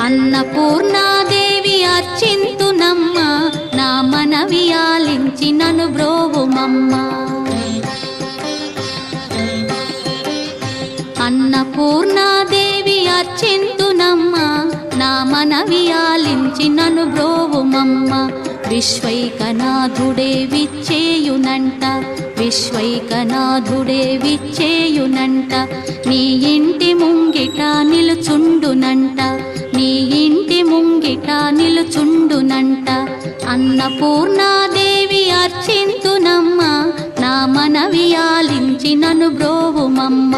అన్నపూర్ణాదేవి అర్చింతునమ్మ నా మనవి ఆలించి నను బ్రోవుమమ్మ అన్నపూర్ణాదేవి అర్చింతునమ్మ నా మనవి ఆలించి నను బ్రోవుమమ్మ విశ్వైకనాథుడే విచ్చేయునంట విశ్వైకనాథుడే విచ్చేయునంట నీ ఇంటి ముంగిట నిలుచుండునంట నీ ఇంటి ముంగిట నిలుచుండునంట అన్నపూర్ణాదేవి అర్చింతునమ్మ నా మనవి ఆలించి నను బ్రోవుమమ్మ